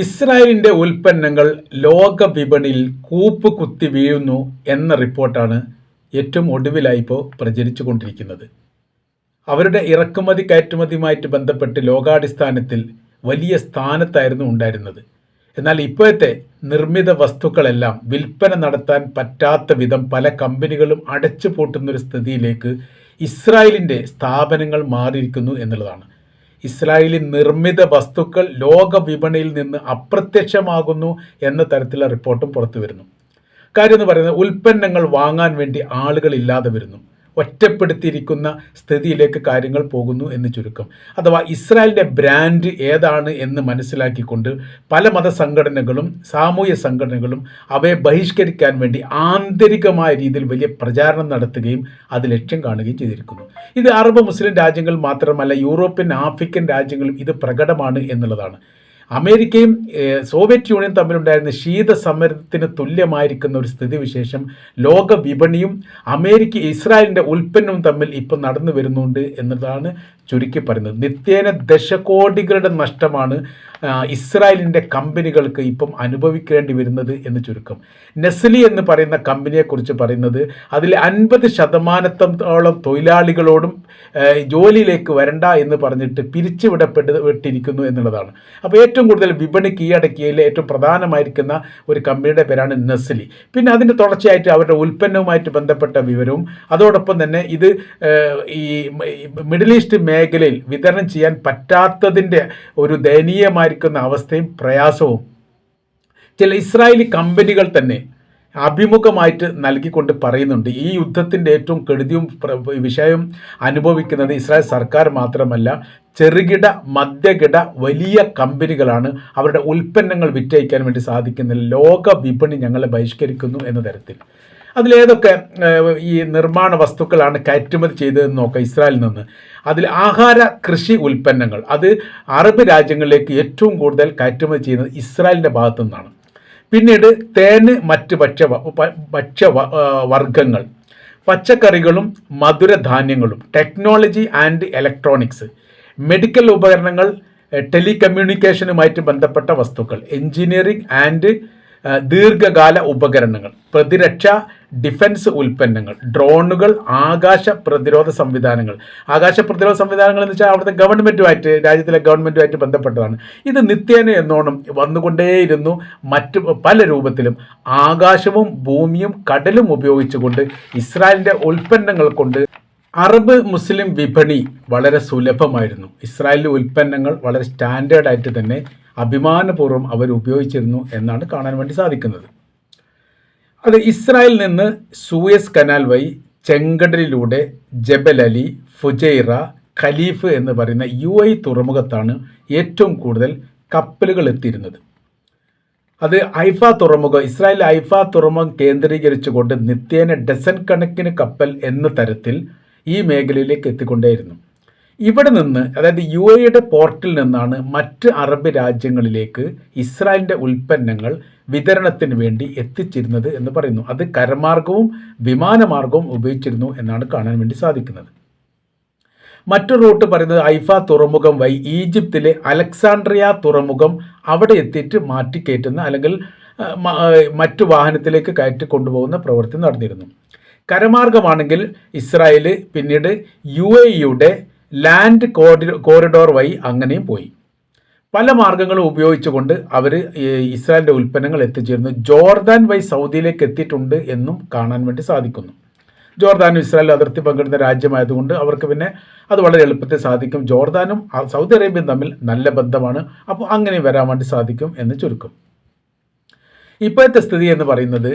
ഇസ്രായേലിന്റെ ഉൽപ്പന്നങ്ങൾ ലോക വിപണിയിൽ കൂപ്പ് കുത്തി വീഴുന്നു എന്ന റിപ്പോർട്ടാണ് ഏറ്റവും ഒടുവിലായി ഇപ്പോൾ പ്രചരിച്ചുകൊണ്ടിരിക്കുന്നത്. അവരുടെ ഇറക്കുമതി കയറ്റുമതിയുമായിട്ട് ബന്ധപ്പെട്ട് ലോകാടിസ്ഥാനത്തിൽ വലിയ സ്ഥാനത്തായിരുന്നു ഉണ്ടായിരുന്നത്. എന്നാൽ ഇപ്പോഴത്തെ നിർമ്മിത വസ്തുക്കളെല്ലാം വിൽപ്പന നടത്താൻ പറ്റാത്ത വിധം പല കമ്പനികളും അടച്ചു പൂട്ടുന്നൊരു സ്ഥിതിയിലേക്ക് ഇസ്രായേലിൻ്റെ സ്ഥാപനങ്ങൾ മാറിയിരിക്കുന്നു എന്നുള്ളതാണ്. ഇസ്രായേലി നിർമ്മിത വസ്തുക്കൾ ലോക വിപണിയിൽ നിന്ന് അപ്രത്യക്ഷമാകുന്നു എന്ന തരത്തിലുള്ള റിപ്പോർട്ടും പുറത്തു വരുന്നു. കാര്യം എന്ന് പറയുന്നത് ഉൽപ്പന്നങ്ങൾ വാങ്ങാൻ വേണ്ടി ആളുകൾ ഇല്ലാതെ വരുന്നു, ഒറ്റപ്പെടുത്തിയിരിക്കുന്ന സ്ഥിതിയിലേക്ക് കാര്യങ്ങൾ പോകുന്നു എന്ന് ചുരുക്കം. അഥവാ ഇസ്രായേലിൻ്റെ ബ്രാൻഡ് ഏതാണ് എന്ന് മനസ്സിലാക്കിക്കൊണ്ട് പല മതസംഘടനകളും സാമൂഹ്യ സംഘടനകളും അവയെ ബഹിഷ്കരിക്കാൻ വേണ്ടി ആന്തരികമായ രീതിയിൽ വലിയ പ്രചാരണം നടത്തുകയും അത് ലക്ഷ്യം കാണുകയും ചെയ്തിരിക്കുന്നു. ഇത് അറബ് മുസ്ലിം രാജ്യങ്ങൾ മാത്രമല്ല, യൂറോപ്യൻ ആഫ്രിക്കൻ രാജ്യങ്ങളും ഇത് പ്രകടമാണ് എന്നുള്ളതാണ്. അമേരിക്കയും സോവിയറ്റ് യൂണിയൻ തമ്മിലുണ്ടായിരുന്ന ശീതസമരത്തിന് തുല്യമായിരിക്കുന്ന ഒരു സ്ഥിതിവിശേഷം ലോക വിപണിയും ഇസ്രായേലിൻ്റെ ഉൽപ്പന്നവും തമ്മിൽ ഇപ്പം നടന്നു വരുന്നുണ്ട് എന്നതാണ് ചുരുക്കി പറയുന്നത്. നിത്യേന ദശകോടികളുടെ നഷ്ടമാണ് ഇസ്രായേലിൻ്റെ കമ്പനികൾക്ക് ഇപ്പം അനുഭവിക്കേണ്ടി വരുന്നത് എന്ന് ചുരുക്കം. നെസ്ലി എന്ന് പറയുന്ന കമ്പനിയെക്കുറിച്ച് പറയുന്നത് അതിൽ 50% തൊഴിലാളികളോടും ജോലിയിലേക്ക് വരണ്ട എന്ന് പറഞ്ഞിട്ട് പിരിച്ചുവിടപ്പെട്ടിരിക്കുന്നു എന്നുള്ളതാണ്. അപ്പോൾ ഏറ്റവും കൂടുതൽ വിപണി കീഴടക്കിയതിൽ ഏറ്റവും പ്രധാനമായിരിക്കുന്ന ഒരു കമ്പനിയുടെ പേരാണ് നെസ്ലി. പിന്നെ അതിൻ്റെ തുടർച്ചയായിട്ട് അവരുടെ ഉൽപ്പന്നവുമായിട്ട് ബന്ധപ്പെട്ട വിവരവും അതോടൊപ്പം തന്നെ ഇത് ഈ മിഡിൽ ഈസ്റ്റ് മേഖലയിൽ വിതരണം ചെയ്യാൻ പറ്റാത്തതിൻ്റെ ഒരു ദയനീയമായിരിക്കുന്ന അവസ്ഥയും പ്രയാസവും ചില ഇസ്രായേലി കമ്പനികൾ തന്നെ അഭിമുഖമായിട്ട് നൽകിക്കൊണ്ട് പറയുന്നുണ്ട്. ഈ യുദ്ധത്തിൻ്റെ ഏറ്റവും കെടുതിയും വിഷയവും അനുഭവിക്കുന്നത് ഇസ്രായേൽ സർക്കാർ മാത്രമല്ല, ചെറുകിട മധ്യകിട വലിയ കമ്പനികളാണ്. അവരുടെ ഉൽപ്പന്നങ്ങൾ വിറ്റഴിക്കാൻ വേണ്ടി സാധിക്കുന്നില്ല, ലോക വിപണി ഞങ്ങളെ ബഹിഷ്കരിക്കുന്നു എന്ന തരത്തിൽ. അതിലേതൊക്കെ ഈ നിർമ്മാണ വസ്തുക്കളാണ് കയറ്റുമതി ചെയ്തതെന്ന് നോക്കാം ഇസ്രായേലിൽ നിന്ന്. അതിൽ ആഹാര കൃഷി ഉൽപ്പന്നങ്ങൾ അത് അറബ് രാജ്യങ്ങളിലേക്ക് ഏറ്റവും കൂടുതൽ കയറ്റുമതി ചെയ്യുന്നത് ഇസ്രായേലിൻ്റെ ഭാഗത്തു നിന്നാണ്. പിന്നീട് തേന്, മറ്റ് ഭക്ഷ്യവർഗ്ഗങ്ങൾ, പച്ചക്കറികളും മധുരധാന്യങ്ങളും, ടെക്നോളജി ആൻഡ് ഇലക്ട്രോണിക്സ്, മെഡിക്കൽ ഉപകരണങ്ങൾ, ടെലികമ്മ്യൂണിക്കേഷനുമായിട്ട് ബന്ധപ്പെട്ട വസ്തുക്കൾ, എഞ്ചിനീയറിംഗ് ആൻഡ് ദീർഘകാല ഉപകരണങ്ങൾ, പ്രതിരക്ഷ ഡിഫൻസ് ഉൽപ്പന്നങ്ങൾ, ഡ്രോണുകൾ, ആകാശ പ്രതിരോധ സംവിധാനങ്ങൾ. എന്ന് വെച്ചാൽ അവിടുത്തെ രാജ്യത്തിലെ ഗവൺമെൻറ്റുമായിട്ട് ബന്ധപ്പെട്ടതാണ്. ഇത് നിത്യേന എന്നോണം വന്നുകൊണ്ടേയിരുന്നു. മറ്റു പല രൂപത്തിലും ആകാശവും ഭൂമിയും കടലും ഉപയോഗിച്ചുകൊണ്ട് ഇസ്രായേലിൻ്റെ ഉൽപ്പന്നങ്ങൾ കൊണ്ട് അറബ് മുസ്ലിം വിപണി വളരെ സുലഭമായിരുന്നു. ഇസ്രായേലിലെ ഉൽപ്പന്നങ്ങൾ വളരെ സ്റ്റാൻഡേർഡായിട്ട് തന്നെ അഭിമാനപൂർവ്വം അവർ ഉപയോഗിച്ചിരുന്നു എന്നാണ് കാണാൻ വേണ്ടി സാധിക്കുന്നത്. അത് ഇസ്രായേലിൽ നിന്ന് സൂയസ് കനാൽ വഴി ചെങ്കടലിലൂടെ ജബൽ അലി, ഫുജൈറ, ഖലീഫ് എന്ന് പറയുന്ന UAE തുറമുഖത്താണ് ഏറ്റവും കൂടുതൽ കപ്പലുകൾ എത്തിയിരുന്നത്. അത് ഹൈഫ തുറമുഖം, ഇസ്രായേൽ ഹൈഫ തുറമുഖം കേന്ദ്രീകരിച്ചുകൊണ്ട് നിത്യേന ഡസൻ കണക്കിന് കപ്പൽ എന്ന തരത്തിൽ ഈ മേഖലയിലേക്ക് എത്തിക്കൊണ്ടേയിരുന്നു. ഇവിടെ നിന്ന്, അതായത് UAEയുടെ പോർട്ടിൽ നിന്നാണ് മറ്റ് അറബ് രാജ്യങ്ങളിലേക്ക് ഇസ്രായേലിൻ്റെ ഉൽപ്പന്നങ്ങൾ വിതരണത്തിന് വേണ്ടി എത്തിച്ചിരുന്നത് എന്ന് പറയുന്നു. അത് കരമാർഗവും വിമാനമാർഗവും ഉപയോഗിച്ചിരുന്നു എന്നാണ് കാണാൻ വേണ്ടി സാധിക്കുന്നത്. മറ്റൊരു റൂട്ട് പറയുന്നത് ഹൈഫ തുറമുഖം വഴി ഈജിപ്തിലെ അലക്സാണ്ട്രിയ തുറമുഖം അവിടെ എത്തിയിട്ട് മാറ്റിക്കയറ്റുന്ന അല്ലെങ്കിൽ മറ്റു വാഹനത്തിലേക്ക് കയറ്റി കൊണ്ടുപോകുന്ന പ്രവൃത്തി നടന്നിരുന്നു. കരമാർഗമാണെങ്കിൽ ഇസ്രായേൽ പിന്നീട് UAEയുടെ ലാൻഡ് കോറിഡോർ വഴി അങ്ങനെയും പോയി. പല മാർഗങ്ങളും ഉപയോഗിച്ചുകൊണ്ട് അവർ ഇസ്രായേലിൻ്റെ ഉൽപ്പന്നങ്ങൾ എത്തിച്ചേരുന്നു. ജോർദാൻ വഴി സൗദിയിലേക്ക് എത്തിയിട്ടുണ്ട് എന്നും കാണാൻ വേണ്ടി സാധിക്കുന്നു. ജോർദാനും ഇസ്രായേൽ അതിർത്തി പങ്കിടുന്ന രാജ്യമായതുകൊണ്ട് അവർക്ക് പിന്നെ അത് വളരെ എളുപ്പത്തിൽ സാധിക്കും. ജോർദാനും സൗദി അറേബ്യയും തമ്മിൽ നല്ല ബന്ധമാണ്, അപ്പോൾ അങ്ങനെ വരാൻ വേണ്ടി സാധിക്കും എന്ന് ചുരുക്കം. ഇപ്പോഴത്തെ സ്ഥിതി എന്ന് പറയുന്നത്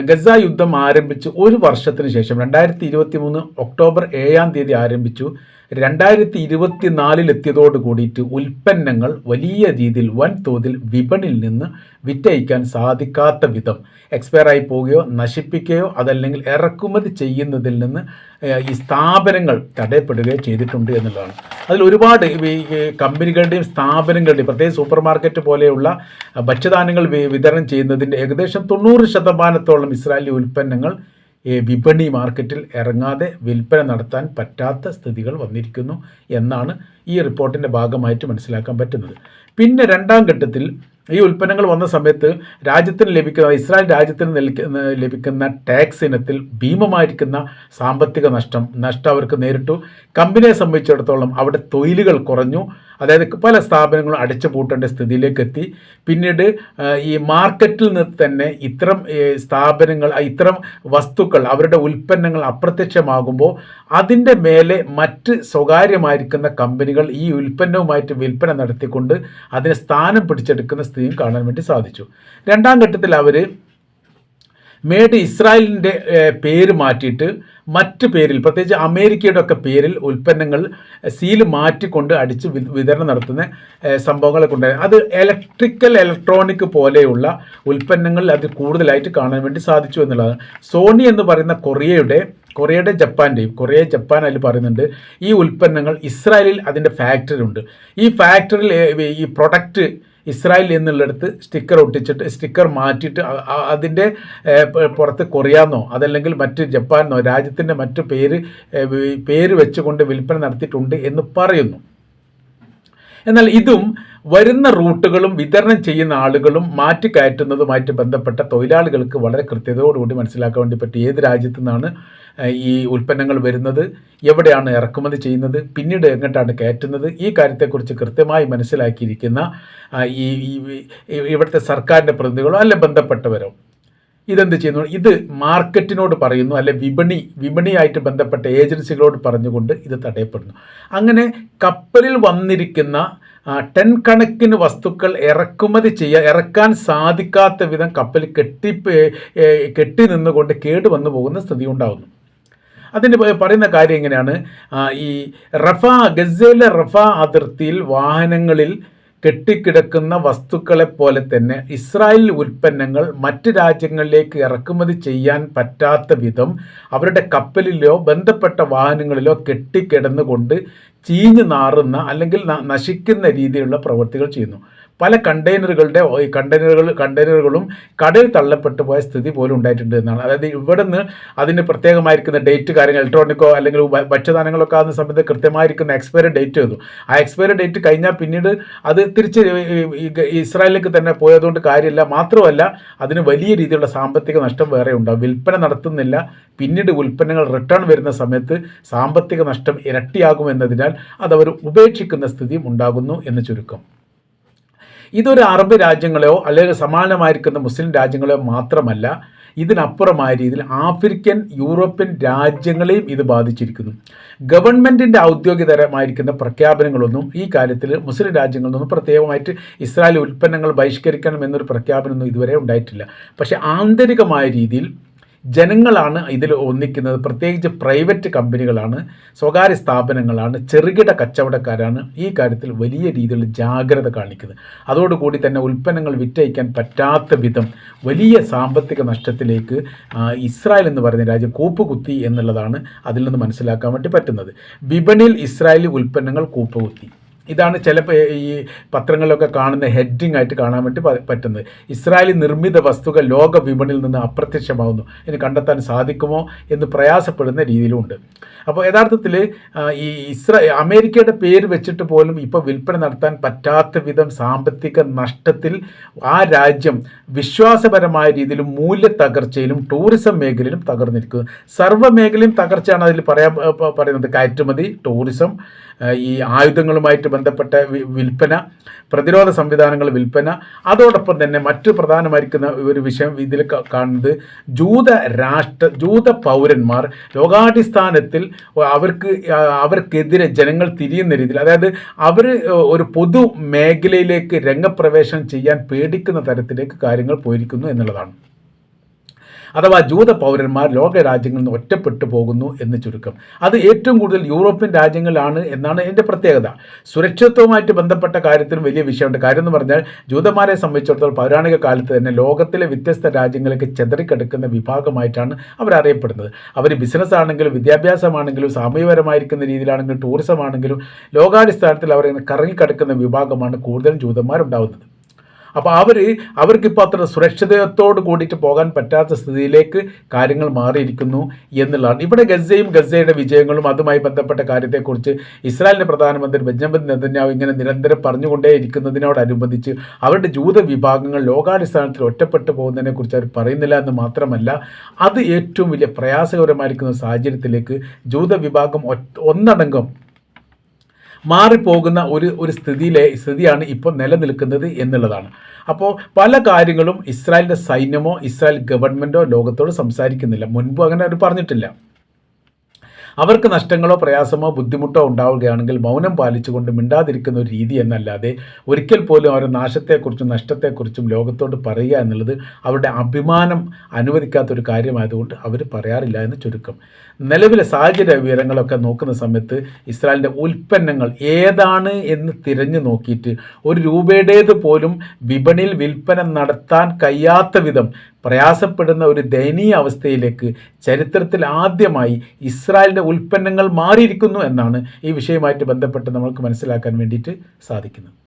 ഗസ യുദ്ധം ആരംഭിച്ച് ഒരു വർഷത്തിന് ശേഷം 2023 ഒക്ടോബർ 7 ആരംഭിച്ചു. 2024 എത്തിയതോട് കൂടിയിട്ട് ഉൽപ്പന്നങ്ങൾ വലിയ രീതിയിൽ വൻതോതിൽ വിപണിയിൽ നിന്ന് വിറ്റഴിക്കാൻ സാധിക്കാത്ത വിധം എക്സ്പയർ ആയി പോവുകയോ നശിപ്പിക്കുകയോ അതല്ലെങ്കിൽ ഇറക്കുമതി ചെയ്യുന്നതിൽ നിന്ന് ഈ സ്ഥാപനങ്ങൾ തടയപ്പെടുകയോ ചെയ്തിട്ടുണ്ട് എന്നുള്ളതാണ്. അതിൽ ഒരുപാട് കമ്പനികളുടെയും സ്ഥാപനങ്ങളുടെയും പ്രത്യേകിച്ച് സൂപ്പർ മാർക്കറ്റ് പോലെയുള്ള ഭക്ഷ്യധാന്യങ്ങൾ വിതരണം ചെയ്യുന്നതിൻ്റെ ഏകദേശം 90% ഇസ്രായേലി ഉൽപ്പന്നങ്ങൾ വിപണി മാർക്കറ്റിൽ ഇറങ്ങാതെ വിൽപ്പന നടത്താൻ പറ്റാത്ത സ്ഥിതികൾ വന്നിരിക്കുന്നു എന്നാണ് ഈ റിപ്പോർട്ടിൻ്റെ ഭാഗമായിട്ട് മനസ്സിലാക്കാൻ പറ്റുന്നത്. പിന്നെ രണ്ടാം ഘട്ടത്തിൽ ഈ ഉൽപ്പന്നങ്ങൾ വന്ന സമയത്ത് രാജ്യത്തിന് ലഭിക്കുന്ന, ഇസ്രായേൽ രാജ്യത്തിന് ലഭിക്കുന്ന ടാക്സ് ഇനത്തിൽ ഭീമമായിരിക്കുന്ന സാമ്പത്തിക നഷ്ടം അവർക്ക് നേരിട്ടു. കമ്പനിയെ സംബന്ധിച്ചിടത്തോളം അവിടെ തൊഴിലുകൾ കുറഞ്ഞു. അതായത് പല സ്ഥാപനങ്ങളും അടച്ചു പൂട്ടേണ്ട സ്ഥിതിയിലേക്ക് എത്തി. പിന്നീട് ഈ മാർക്കറ്റിൽ നിന്ന് തന്നെ ഇത്തരം സ്ഥാപനങ്ങൾ, ഇത്തരം വസ്തുക്കൾ, അവരുടെ ഉൽപ്പന്നങ്ങൾ അപ്രത്യക്ഷമാകുമ്പോൾ അതിൻ്റെ മേലെ മറ്റ് സ്വകാര്യമായിരിക്കുന്ന കമ്പനികൾ ഈ ഉൽപ്പന്നവുമായിട്ട് വിൽപ്പന നടത്തിക്കൊണ്ട് അതിനെ സ്ഥാനം പിടിച്ചെടുക്കുന്ന സ്ഥിതിയും കാണാൻ വേണ്ടി സാധിച്ചു. രണ്ടാം ഘട്ടത്തിൽ അവർ മേഡ് ഇസ്രായേലിൻ്റെ പേര് മാറ്റിയിട്ട് മറ്റ് പേരിൽ, പ്രത്യേകിച്ച് അമേരിക്കയുടെ ഒക്കെ പേരിൽ ഉൽപ്പന്നങ്ങൾ സീല് മാറ്റിക്കൊണ്ട് അടിച്ച് വിതരണം നടത്തുന്ന സംഭവങ്ങളൊക്കെ ഉണ്ടായി. അത് ഇലക്ട്രോണിക് പോലെയുള്ള ഉൽപ്പന്നങ്ങളിൽ അത് കൂടുതലായിട്ട് കാണാൻ വേണ്ടി സാധിച്ചു എന്നുള്ളതാണ്. സോണി എന്ന് പറയുന്ന കൊറിയയുടെ ജപ്പാൻ അതിൽ പറയുന്നുണ്ട്, ഈ ഉൽപ്പന്നങ്ങൾ ഇസ്രായേലിൽ അതിൻ്റെ ഫാക്ടറി ഉണ്ട്. ഈ ഫാക്ടറിയിൽ ഈ പ്രൊഡക്റ്റ് ഇസ്രായേൽ എന്നുള്ളിടത്ത് സ്റ്റിക്കർ മാറ്റിയിട്ട് അതിൻ്റെ പുറത്ത് കൊറിയാന്നോ അതല്ലെങ്കിൽ മറ്റ് ജപ്പാനെന്നോ രാജ്യത്തിൻ്റെ മറ്റു പേര് വെച്ചുകൊണ്ട് വിൽപ്പന നടത്തിയിട്ടുണ്ട് എന്ന് പറയുന്നു. എന്നാൽ ഇതും വരുന്ന റൂട്ടുകളും വിതരണം ചെയ്യുന്ന ആളുകളും മാറ്റിക്കയറ്റുന്നതുമായിട്ട് ബന്ധപ്പെട്ട തൊഴിലാളികൾക്ക് വളരെ കൃത്യതയോടുകൂടി മനസ്സിലാക്കാൻ വേണ്ടി പറ്റി ഏത് രാജ്യത്തു നിന്നാണ് ഈ ഉൽപ്പന്നങ്ങൾ വരുന്നത്, എവിടെയാണ് ഇറക്കുമതി ചെയ്യുന്നത്, പിന്നീട് എങ്ങോട്ടാണ് കയറ്റുന്നത്, ഈ കാര്യത്തെക്കുറിച്ച് കൃത്യമായി മനസ്സിലാക്കിയിരിക്കുന്ന ഈ ഇവിടുത്തെ സർക്കാരിൻ്റെ പ്രതിനിധികളോ അല്ലെ ബന്ധപ്പെട്ടവരോ ഇതെന്ത് ചെയ്യുന്നു, ഇത് മാർക്കറ്റിനോട് പറയുന്നു, അല്ലെ വിപണിയായിട്ട് ബന്ധപ്പെട്ട ഏജൻസികളോട് പറഞ്ഞുകൊണ്ട് ഇത് തടയപ്പെടുന്നു. അങ്ങനെ കപ്പലിൽ വന്നിരിക്കുന്ന ടൺ കണക്കിന് വസ്തുക്കൾ ഇറക്കാൻ സാധിക്കാത്ത വിധം കപ്പൽ കെട്ടി നിന്നുകൊണ്ട് കേടുവന്നു പോകുന്ന സ്ഥിതി ഉണ്ടാകുന്നു. അതിന് പറയുന്ന കാര്യം എങ്ങനെയാണ്, ഈ ഗസയിലെ റഫ അതിർത്തിയിൽ വാഹനങ്ങളിൽ കെട്ടിക്കിടക്കുന്ന വസ്തുക്കളെ പോലെ തന്നെ ഇസ്രായേൽ ഉൽപ്പന്നങ്ങൾ മറ്റ് രാജ്യങ്ങളിലേക്ക് ഇറക്കുമതി ചെയ്യാൻ പറ്റാത്ത വിധം അവരുടെ കപ്പലിലോ ബന്ധപ്പെട്ട വാഹനങ്ങളിലോ കെട്ടിക്കിടന്നുകൊണ്ട് ചീഞ്ഞു നാറുന്ന അല്ലെങ്കിൽ നശിക്കുന്ന രീതിയിലുള്ള പ്രവൃത്തികൾ ചെയ്യുന്നു. പല കണ്ടെയ്നറുകളും കടലിൽ തള്ളപ്പെട്ടു പോയ സ്ഥിതി പോലും ഉണ്ടായിട്ടുണ്ട് എന്നാണ്. അതായത് ഇവിടെ നിന്ന് അതിന് പ്രത്യേകമായിരിക്കുന്ന ഡേറ്റ് കാര്യങ്ങൾ, ഇലക്ട്രോണിക്കോ അല്ലെങ്കിൽ ഭക്ഷ്യധാനങ്ങളൊക്കെ ആകുന്ന സമയത്ത് കൃത്യമായിരിക്കുന്ന എക്സ്പയറി ഡേറ്റ് ചെയ്തു. ആ എക്സ്പയറി ഡേറ്റ് കഴിഞ്ഞാൽ പിന്നീട് അത് തിരിച്ച് ഇസ്രായേലിലേക്ക് തന്നെ പോയതുകൊണ്ട് കാര്യമില്ല. മാത്രമല്ല അതിന് വലിയ രീതിയിലുള്ള സാമ്പത്തിക നഷ്ടം വേറെ ഉണ്ടാകും. വിൽപ്പന നടത്തുന്നില്ല, പിന്നീട് ഉൽപ്പന്നങ്ങൾ റിട്ടേൺ വരുന്ന സമയത്ത് സാമ്പത്തിക നഷ്ടം ഇരട്ടിയാകുമെന്നതിനാൽ അതവർ ഉപേക്ഷിക്കുന്ന സ്ഥിതിയും ഉണ്ടാകുന്നു എന്ന് ചുരുക്കം. ഇതൊരു അറബ് രാജ്യങ്ങളെയോ അല്ലെങ്കിൽ സമാനമായിരിക്കുന്ന മുസ്ലിം രാജ്യങ്ങളെയോ മാത്രമല്ല, ഇതിനപ്പുറമായ രീതിയിൽ ആഫ്രിക്കൻ, യൂറോപ്യൻ രാജ്യങ്ങളെയും ഇത് ബാധിച്ചിരിക്കുന്നു. ഗവൺമെൻറ്റിൻ്റെ ഔദ്യോഗികതരമായിരിക്കുന്ന പ്രഖ്യാപനങ്ങളൊന്നും ഈ കാര്യത്തിൽ മുസ്ലിം രാജ്യങ്ങളിലൊന്നും പ്രത്യേകമായിട്ട് ഇസ്രായേൽ ഉൽപ്പന്നങ്ങൾ ബഹിഷ്കരിക്കണം എന്നൊരു പ്രഖ്യാപനമൊന്നും ഇതുവരെ ഉണ്ടായിട്ടില്ല. പക്ഷേ ആന്തരികമായ രീതിയിൽ ജനങ്ങളാണ് ഇതിൽ ഒന്നിക്കുന്നത്. പ്രത്യേകിച്ച് പ്രൈവറ്റ് കമ്പനികളാണ്, സ്വകാര്യ സ്ഥാപനങ്ങളാണ്, ചെറുകിട കച്ചവടക്കാരാണ് ഈ കാര്യത്തിൽ വലിയ രീതിയിലുള്ള ജാഗ്രത കാണിക്കുന്നത്. അതോടുകൂടി തന്നെ ഉൽപ്പന്നങ്ങൾ വിറ്റഴിക്കാൻ പറ്റാത്ത വിധം വലിയ സാമ്പത്തിക നഷ്ടത്തിലേക്ക് ഇസ്രായേൽ എന്ന് പറയുന്ന രാജ്യം കൂപ്പുകുത്തി എന്നുള്ളതാണ് അതിൽ നിന്ന് മനസ്സിലാക്കാൻ വേണ്ടി പറ്റുന്നത്. വിപണിയിൽ ഇസ്രായേലി ഉൽപ്പന്നങ്ങൾ കൂപ്പുകുത്തി. ഇതാണ് ചിലപ്പോൾ ഈ പത്രങ്ങളിലൊക്കെ കാണുന്ന ഹെഡിങ് ആയിട്ട് കാണാൻ വേണ്ടി പറ്റുന്നത്. ഇസ്രായേലി നിർമ്മിത വസ്തുക്കൾ ലോക വിപണിയിൽ നിന്ന് അപ്രത്യക്ഷമാകുന്നു, ഇനി കണ്ടെത്താൻ സാധിക്കുമോ എന്ന് പ്രയാസപ്പെടുന്ന രീതിയിലുമുണ്ട്. അപ്പോൾ യഥാർത്ഥത്തിൽ ഈ അമേരിക്കയുടെ പേര് വെച്ചിട്ട് പോലും ഇപ്പോൾ വിൽപ്പന നടത്താൻ പറ്റാത്ത വിധം സാമ്പത്തിക നഷ്ടത്തിൽ ആ രാജ്യം വിശ്വാസപരമായ രീതിയിലും മൂല്യ തകർച്ചയിലും ടൂറിസം മേഖലയിലും തകർന്നിരിക്കുന്നു. സർവ്വ മേഖലയും തകർച്ചയാണ് അതിൽ പറയുന്നത്. കയറ്റുമതി, ടൂറിസം, ഈ ആയുധങ്ങളുമായിട്ട് ബന്ധപ്പെട്ട വിൽപ്പന, പ്രതിരോധ സംവിധാനങ്ങൾ വിൽപ്പന, അതോടൊപ്പം തന്നെ മറ്റു പ്രധാനമായിരിക്കുന്ന ഒരു വിഷയം ഇതിൽ കാണുന്നത് ജൂത പൗരന്മാർ ലോകാടിസ്ഥാനത്തിൽ അവർക്കെതിരെ ജനങ്ങൾ തിരിയുന്ന രീതിയിൽ, അതായത് അവർ ഒരു പൊതു മേഖലയിലേക്ക് രംഗപ്രവേശനം ചെയ്യാൻ പേടിക്കുന്ന തരത്തിലേക്ക് കാര്യങ്ങൾ പോയിരിക്കുന്നു എന്നുള്ളതാണ്. അഥവാ ജൂത പൗരന്മാർ ലോക രാജ്യങ്ങളിൽ നിന്ന് ഒറ്റപ്പെട്ടു പോകുന്നു എന്ന് ചുരുക്കം. അത് ഏറ്റവും കൂടുതൽ യൂറോപ്യൻ രാജ്യങ്ങളിലാണ് എന്നാണ് എൻ്റെ പ്രത്യേകത. സുരക്ഷിതത്വവുമായിട്ട് ബന്ധപ്പെട്ട കാര്യത്തിലും വലിയ വിഷയമുണ്ട്. കാര്യം എന്ന് പറഞ്ഞാൽ ജൂതന്മാരെ സംബന്ധിച്ചിടത്തോളം പൗരാണിക കാലത്ത് തന്നെ ലോകത്തിലെ വ്യത്യസ്ത രാജ്യങ്ങളിലേക്ക് ചെതറിക്കിടക്കുന്ന വിഭാഗമായിട്ടാണ് അവരറിയപ്പെടുന്നത്. അവർ ബിസിനസ് ആണെങ്കിലും വിദ്യാഭ്യാസമാണെങ്കിലും സാമൂഹികപരമായിരിക്കുന്ന രീതിയിലാണെങ്കിലും ടൂറിസം ആണെങ്കിലും ലോകാടിസ്ഥാനത്തിൽ അവർ കറങ്ങിക്കിടക്കുന്ന വിഭാഗമാണ് കൂടുതലും ജൂതന്മാരുണ്ടാകുന്നത്. അപ്പോൾ അവർക്കിപ്പോൾ അത്ര സുരക്ഷിതത്വത്തോട് കൂടിയിട്ട് പോകാൻ പറ്റാത്ത സ്ഥിതിയിലേക്ക് കാര്യങ്ങൾ മാറിയിരിക്കുന്നു എന്നുള്ളതാണ്. ഇവിടെ ഗസയുടെ വിജയങ്ങളും അതുമായി ബന്ധപ്പെട്ട കാര്യത്തെക്കുറിച്ച് ഇസ്രായേലിൻ്റെ പ്രധാനമന്ത്രി ബെഞ്ചമിൻ നെതന്യാഹു ഇങ്ങനെ നിരന്തരം പറഞ്ഞുകൊണ്ടേയിരിക്കുന്നതിനോടനുബന്ധിച്ച് അവരുടെ ജൂത വിഭാഗങ്ങൾ ലോകാടിസ്ഥാനത്തിൽ ഒറ്റപ്പെട്ടു പോകുന്നതിനെക്കുറിച്ച് അവർ പറയുന്നില്ല എന്ന് മാത്രമല്ല, അത് ഏറ്റവും വലിയ പ്രയാസകരമായിരിക്കുന്ന സാഹചര്യത്തിലേക്ക് ജൂത വിഭാഗം ഒന്നടങ്കം മാറിപ്പോകുന്ന ഒരു സ്ഥിതിയാണ് ഇപ്പോൾ നിലനിൽക്കുന്നത് എന്നുള്ളതാണ്. അപ്പോൾ പല കാര്യങ്ങളും ഇസ്രായേലിൻ്റെ സൈന്യമോ ഇസ്രായേൽ ഗവൺമെൻറ്റോ ലോകത്തോട് സംസാരിക്കുന്നില്ല. മുൻപ് അങ്ങനെ അവർ പറഞ്ഞിട്ടില്ല. അവർക്ക് നഷ്ടങ്ങളോ പ്രയാസമോ ബുദ്ധിമുട്ടോ ഉണ്ടാവുകയാണെങ്കിൽ മൗനം പാലിച്ചുകൊണ്ട് മിണ്ടാതിരിക്കുന്ന ഒരു രീതി എന്നല്ലാതെ ഒരിക്കൽ പോലും അവരുടെ നാശത്തെക്കുറിച്ചും നഷ്ടത്തെക്കുറിച്ചും ലോകത്തോട് പറയുക എന്നുള്ളത് അവരുടെ അഭിമാനം അനുവദിക്കാത്തൊരു കാര്യമായതുകൊണ്ട് അവർ പറയാറില്ല എന്ന് ചുരുക്കം. നിലവിലെ സാഹചര്യ വിവരങ്ങളൊക്കെ നോക്കുന്ന സമയത്ത് ഇസ്രായേലിൻ്റെ ഉൽപ്പന്നങ്ങൾ ഏതാണ് എന്ന് തിരഞ്ഞു നോക്കിയിട്ട് ₹1 പോലും വിപണിയിൽ വിൽപ്പന നടത്താൻ കഴിയാത്ത വിധം പ്രയാസപ്പെടുന്ന ഒരു ദയനീയ അവസ്ഥയിലേക്ക് ചരിത്രത്തിൽ ആദ്യമായി ഇസ്രായേലിൻ്റെ ഉൽപ്പന്നങ്ങൾ മാറിയിരിക്കുന്നു എന്നാണ് ഈ വിഷയവുമായിട്ട് ബന്ധപ്പെട്ട് നമ്മൾക്ക് മനസ്സിലാക്കാൻ വേണ്ടിയിട്ട് സാധിക്കുന്നത്.